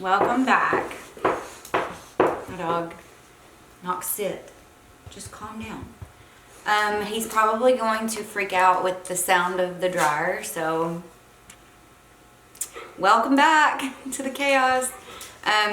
Welcome back. My dog. Knock, sit. Just calm down. He's probably going to freak out with the sound of the dryer, so welcome back to the chaos.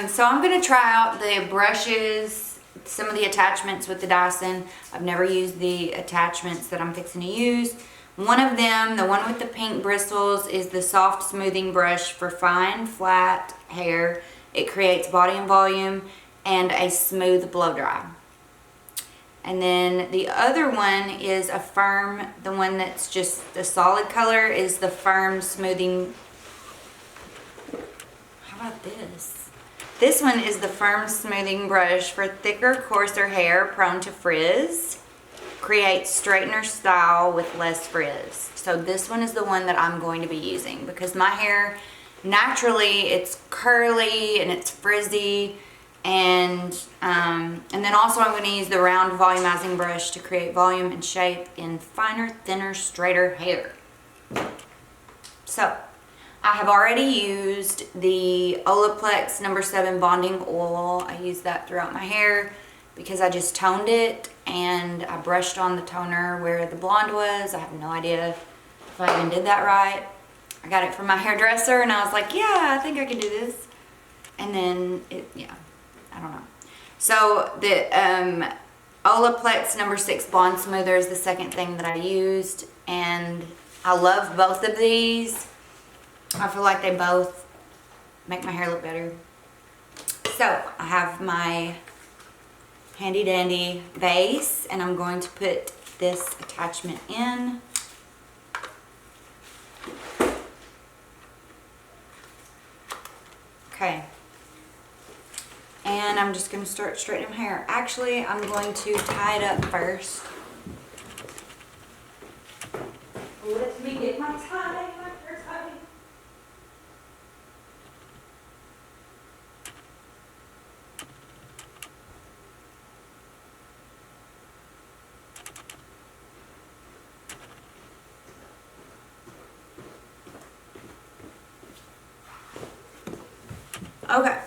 So I'm going to try out the brushes, some of the attachments with the Dyson. I've never used the attachments that I'm fixing to use. One of them, the one with the pink bristles, is the soft smoothing brush for fine, flat hair. It creates body and volume and a smooth blow dry. And then the other one is a firm, the one that's just the solid color is the firm smoothing. How about this? This one is the firm smoothing brush for thicker, coarser hair prone to frizz. Creates straightener style with less frizz. So this one is the one that I'm going to be using because my hair naturally it's curly and it's frizzy, and then also I'm going to use the round volumizing brush to create volume and shape in finer, thinner, straighter hair. So I have already used the Olaplex No. 7 bonding oil. I used that throughout my hair because I just toned it and I brushed on the toner where the blonde was. I have no idea if I even did that right. I got it from my hairdresser and I was like, yeah, I think I can do this. And then I don't know. So the Olaplex No. 6 Bond Smoother is the second thing that I used, and I love both of these. I feel like they both make my hair look better. So I have my handy dandy base and I'm going to put this attachment in. Okay. And I'm just going to start straightening my hair. Actually, I'm going to tie it up first. Let me get my tie. Okay.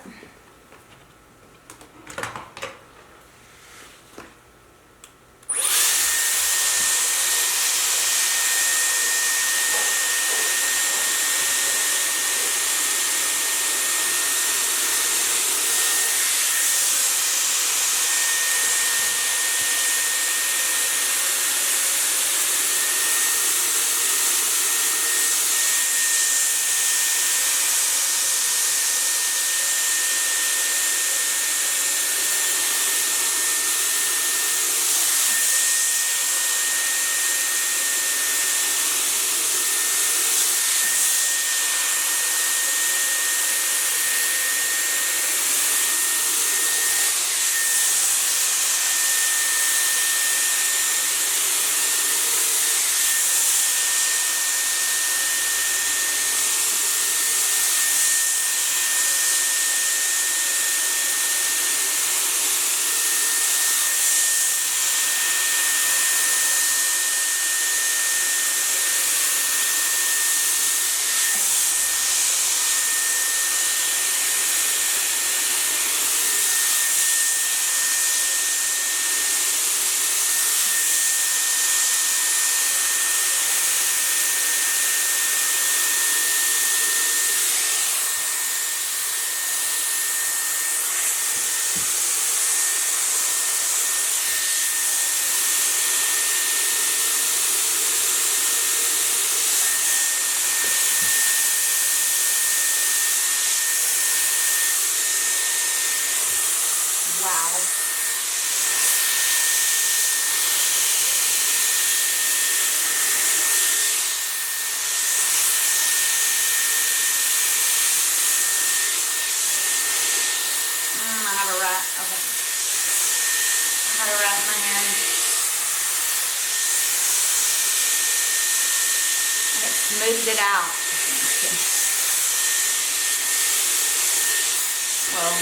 Smoothed it out. Well,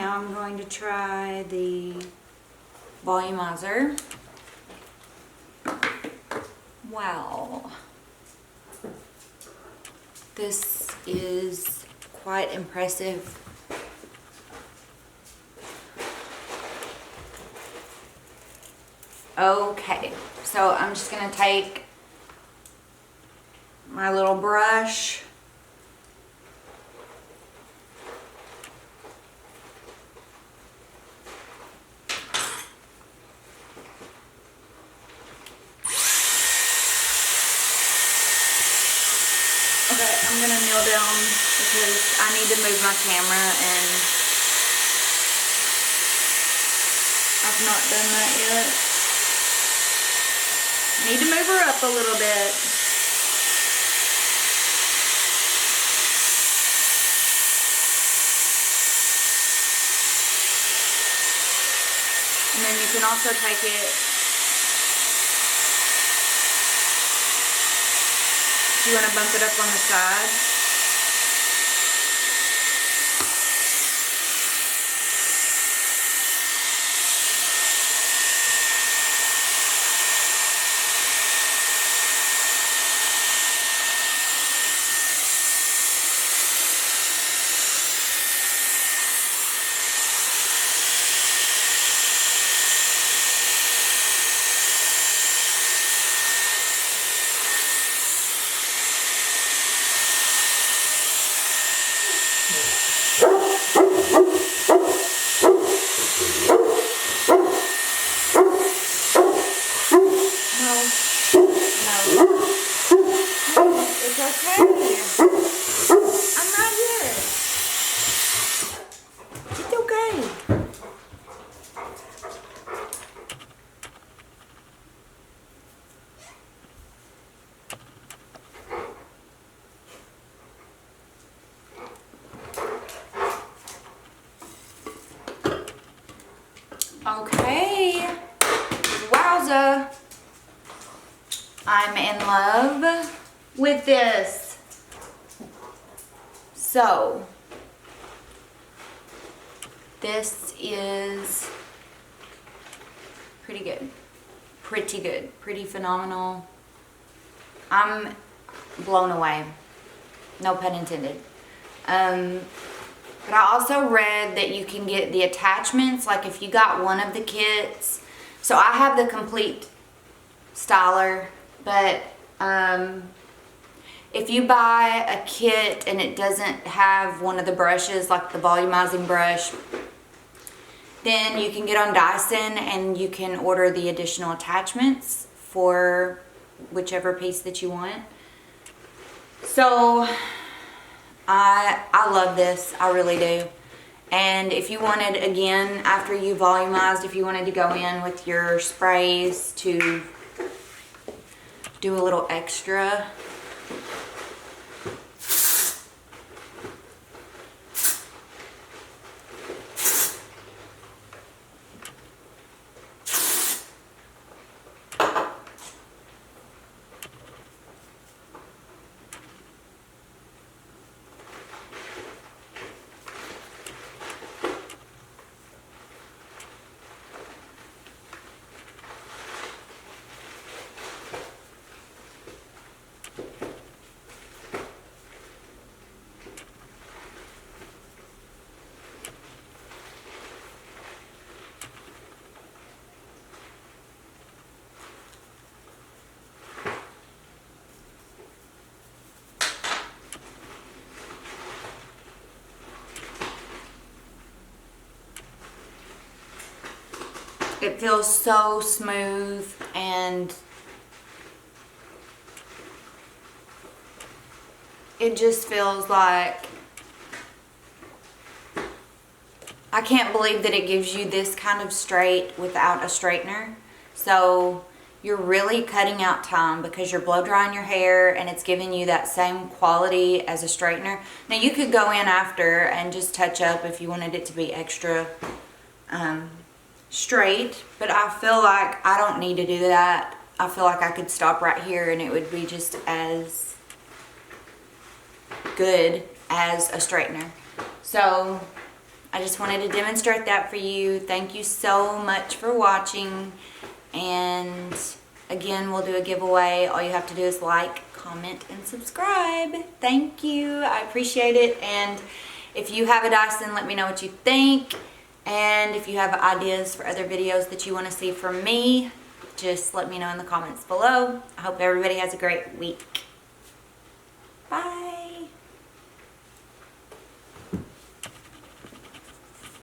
now I'm going to try the Volumizer. Wow. This is quite impressive. Okay, so I'm just gonna take my little brush. Okay, I'm gonna kneel down because I need to move my camera and I've not done that yet. Need to move her up a little bit. And then you can also take it, if you want to bump it up on the side. Okay, wowza, I'm in love with this. So, this is pretty good, pretty phenomenal. I'm blown away, no pun intended. But I also read that you can get the attachments, like if you got one of the kits. So I have the complete styler, but if you buy a kit and it doesn't have one of the brushes, like the volumizing brush, then you can get on Dyson and you can order the additional attachments for whichever piece that you want. So I love this, I really do. And if you wanted, again, after you volumized, if you wanted to go in with your sprays to do a little extra, it feels so smooth and it just feels like, I can't believe that it gives you this kind of straight without a straightener. So you're really cutting out time because you're blow drying your hair and it's giving you that same quality as a straightener. Now you could go in after and just touch up if you wanted it to be extra straight, but I feel like I don't need to do that. I feel like I could stop right here and it would be just as good as a straightener. So I just wanted to demonstrate that for you. Thank you so much for watching. And again, we'll do a giveaway. All you have to do is like, comment, and subscribe. Thank you. I appreciate it. And if you have a Dyson, let me know what you think. And if you have ideas for other videos that you want to see from me, just let me know in the comments below. I hope everybody has a great week. Bye.